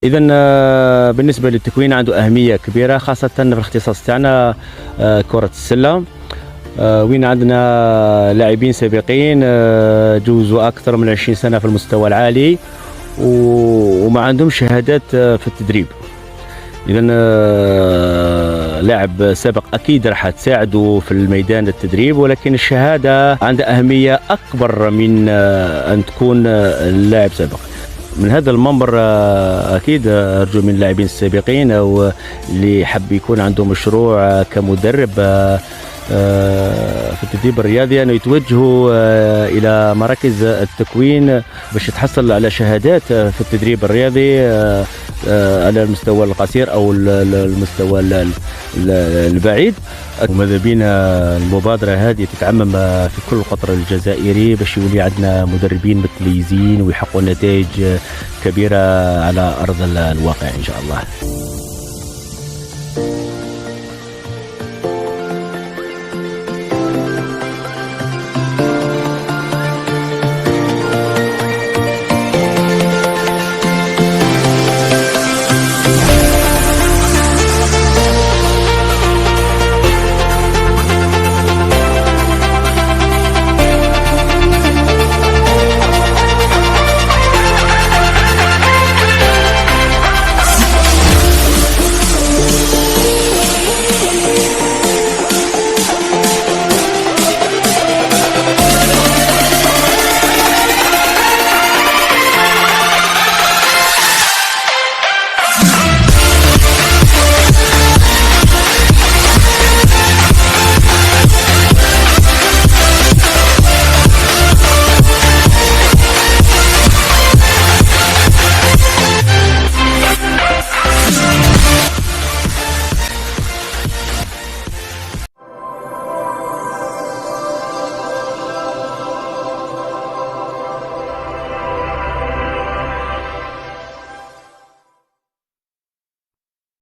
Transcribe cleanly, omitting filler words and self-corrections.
إذا بالنسبة للتكوين عنده أهمية كبيرة، خاصة في الاختصاص تاعنا كرة السلة. وين عندنا لاعبين سابقين جوزوا أكثر من 20 سنة في المستوى العالي وما عندهم شهادات في التدريب. إذا لاعب سابق أكيد راح تساعده في الميدان التدريب، ولكن الشهادة عندها أهمية أكبر من أن تكون اللاعب سابق. من هذا المنبر أكيد أرجو من اللاعبين السابقين أو اللي حب يكون عنده مشروع كمدرب في التدريب الرياضي أنه يتوجهوا إلى مراكز التكوين باش يتحصل على شهادات في التدريب الرياضي على المستوى القصير أو المستوى البعيد. وماذا بينا المبادرة هذه تتعمم في كل القطر الجزائري باش يولي عندنا مدربين متميزين ويحققوا نتائج كبيرة على أرض الواقع إن شاء الله.